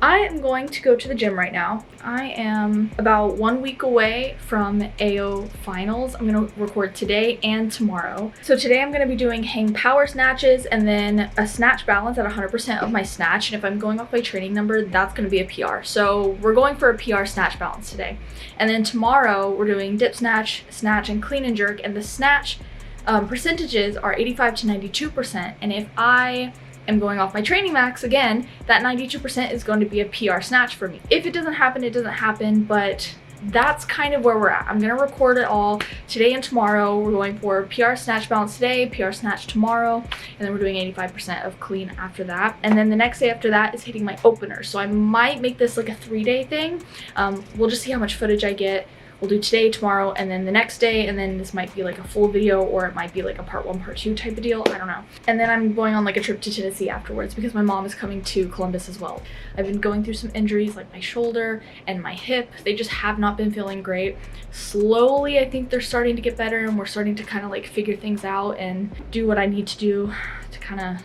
I am going to go to the gym right now. I am about 1 week away from AO finals. I'm gonna record today and tomorrow. So today I'm gonna be doing hang power snatches and then a snatch balance at 100% of my snatch. And if I'm going off my training number, that's gonna be a PR. So we're going for a PR snatch balance today. And then tomorrow we're doing dip snatch, snatch, and clean and jerk. And the snatch percentages are 85 to 92%. And if I am going off my training max again, that 92% is going to be a PR snatch for me. If it doesn't happen, it doesn't happen, but that's kind of where we're at. I'm gonna record it all today and tomorrow. We're going for PR snatch balance today, PR snatch tomorrow, and then we're doing 85% of clean after that. And then the next day after that is hitting my opener. So I might make this like a 3-day thing. We'll just see how much footage I get. We'll do today, tomorrow, and then the next day, and then this might be like a full video, or it might be like a part 1, part 2 type of deal. I don't know. And then I'm going on like a trip to Tennessee afterwards because my mom is coming to Columbus as well. I've been going through some injuries like my shoulder and my hip. They just have not been feeling great. Slowly, I think they're starting to get better, and we're starting to kind of like figure things out and do what I need to do to kind of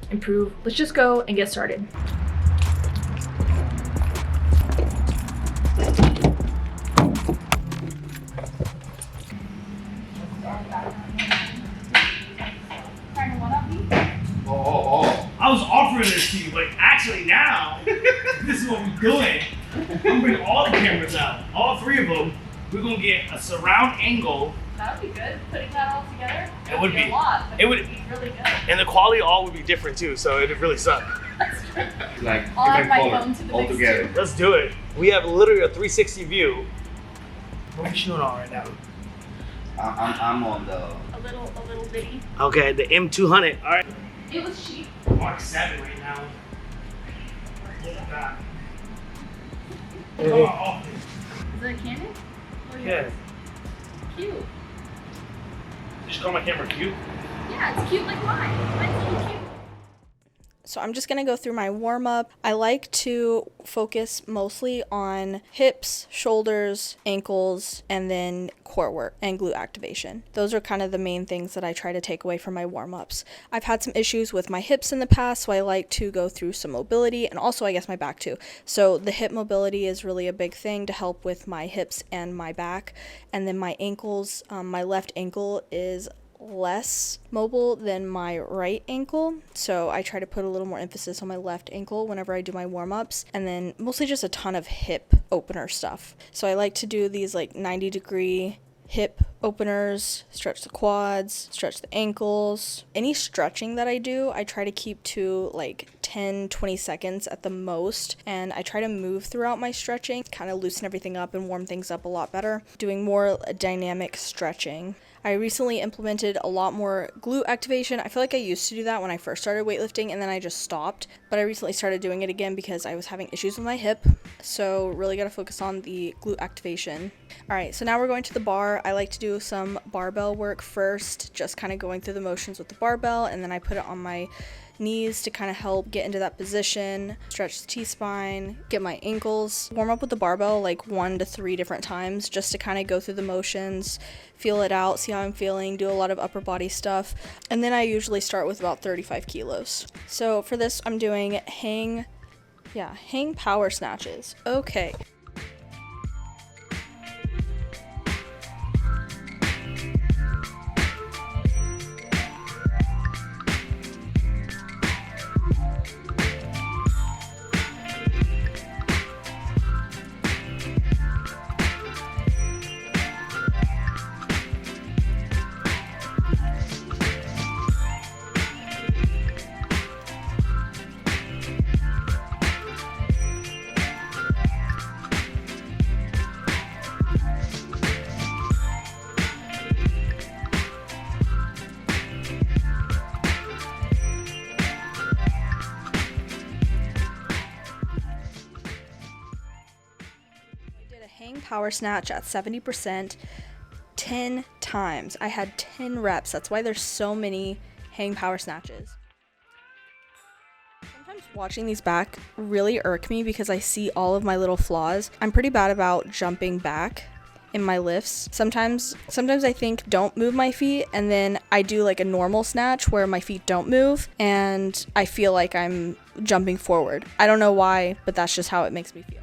improve. Let's just go and get started. I was offering this to you, but actually now, this is what we're doing. I'm gonna bring all the cameras out, all 3 of them. We're gonna get a surround angle. That would be good. Putting that all together. It would be a lot. But it would be really good. And the quality all would be different too, so it'd really suck. Like I'll add different my color phone to the all mix together. too. Let's do it. We have literally a 360 view. What are we shooting on right now? I'm on the. A little bitty. Okay, the M200. All right. It was cheap. Mark 7 right now. Look at that. Oh, Is that a Canon? Oh, yeah. Cute. Just call my camera cute. Yeah, it's cute like mine. Mine's a little cute. So I'm just going to go through my warm-up. I like to focus mostly on hips, shoulders, ankles, and then core work and glute activation. Those are kind of the main things that I try to take away from my warm-ups. I've had some issues with my hips in the past, so I like to go through some mobility, and also I guess my back too. So the hip mobility is really a big thing to help with my hips and my back. And then my ankles, my left ankle is less mobile than my right ankle, so I try to put a little more emphasis on my left ankle whenever I do my warm-ups, and then mostly just a ton of hip opener stuff. So I like to do these like 90-degree hip openers, stretch the quads, stretch the ankles. Any stretching that I do, I try to keep to like 10-20 seconds at the most, and I try to move throughout my stretching, kind of loosen everything up and warm things up a lot better, doing more dynamic stretching. I recently implemented a lot more glute activation. I feel like I used to do that when I first started weightlifting and then I just stopped, but I recently started doing it again because I was having issues with my hip, so really got to focus on the glute activation. Alright, so now we're going to the bar. I like to do some barbell work first, just kind of going through the motions with the barbell, and then I put it on my knees to kind of help get into that position, stretch the T-spine, get my ankles, warm up with the barbell like 1 to 3 different times just to kind of go through the motions, feel it out, see how I'm feeling, do a lot of upper body stuff, and then I usually start with about 35 kilos. So for this I'm doing hang power snatches. Okay. Hang power snatch at 70% 10 times. I had 10 reps. That's why there's so many hang power snatches. Sometimes watching these back really irk me because I see all of my little flaws. I'm pretty bad about jumping back in my lifts. Sometimes I think don't move my feet, and then I do like a normal snatch where my feet don't move and I feel like I'm jumping forward. I don't know why, but that's just how it makes me feel.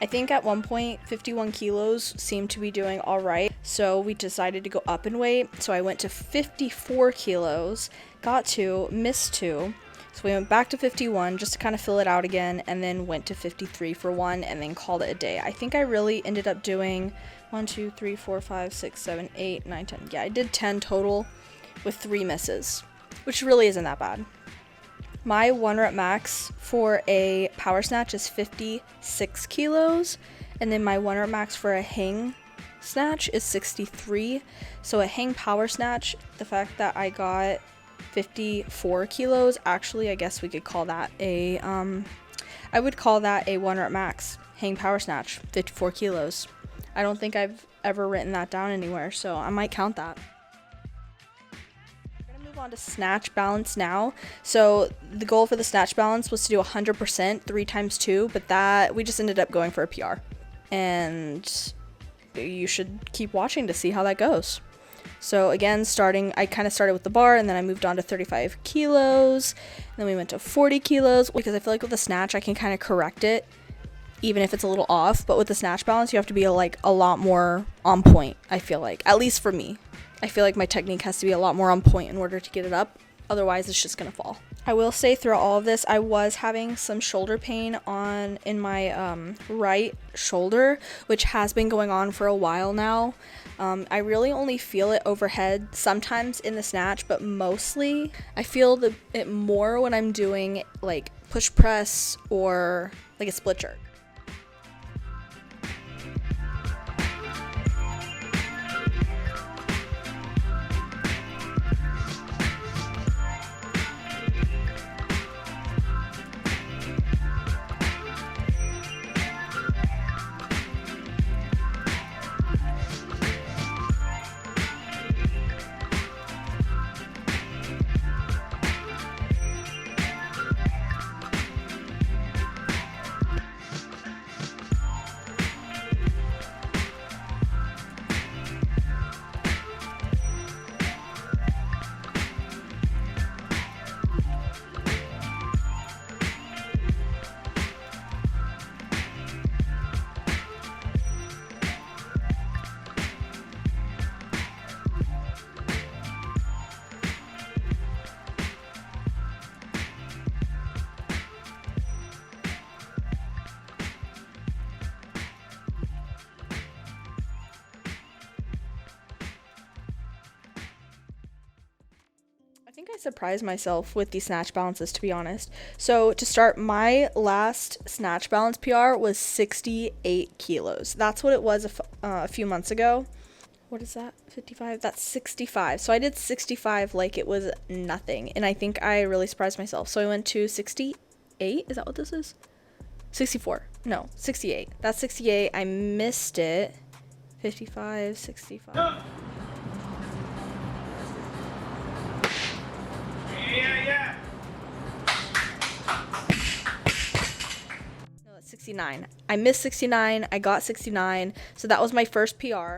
I think at one point 51 kilos seemed to be doing all right, so we decided to go up in weight. So I went to 54 kilos, got 2, missed 2, so we went back to 51 just to kind of fill it out again, and then went to 53 for 1 and then called it a day. I think I really ended up doing 1, 2, 3, 4, 5, 6, 7, 8, 9, 10. Yeah, I did 10 total with 3 misses, which really isn't that bad. My 1 rep max for a power snatch is 56 kilos, and then my 1 rep max for a hang snatch is 63. So a hang power snatch, the fact that I got 54 kilos, actually I guess we could call that I would call that a 1 rep max hang power snatch, 54 kilos. I don't think I've ever written that down anywhere, so I might count that. On to snatch balance now. So the goal for the snatch balance was to do 100% 3 times 2, but that we just ended up going for a PR, and you should keep watching to see how that goes. So again, I kind of started with the bar, and then I moved on to 35 kilos, and then we went to 40 kilos, because I feel like with the snatch I can kind of correct it even if it's a little off, but with the snatch balance you have to be like a lot more on point. I feel like, at least for me, I feel like my technique has to be a lot more on point in order to get it up. Otherwise, it's just gonna fall. I will say throughout all of this, I was having some shoulder pain in my right shoulder, which has been going on for a while now. I really only feel it overhead, sometimes in the snatch, but mostly I feel it more when I'm doing like push press or like a split jerk. I think I surprised myself with these snatch balances, to be honest. So to start, my last snatch balance PR was 68 kilos. That's what it was a few months ago. What is that? 55? That's 65. So I did 65 like it was nothing. And I think I really surprised myself. So I went to 68. Is that what this is? 64. No, 68. That's 68. I missed it. 55, 65. Yeah. No, that's 69. I missed 69. I got 69. So that was my first PR.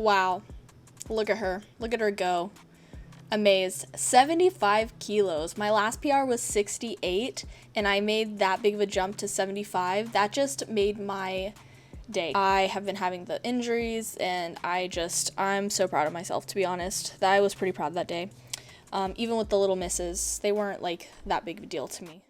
Wow. Look at her. Look at her go. Amazed. 75 kilos. My last PR was 68, and I made that big of a jump to 75. That just made my day. I have been having the injuries, and I'm so proud of myself, to be honest. I was pretty proud that day. Even with the little misses, they weren't like that big of a deal to me.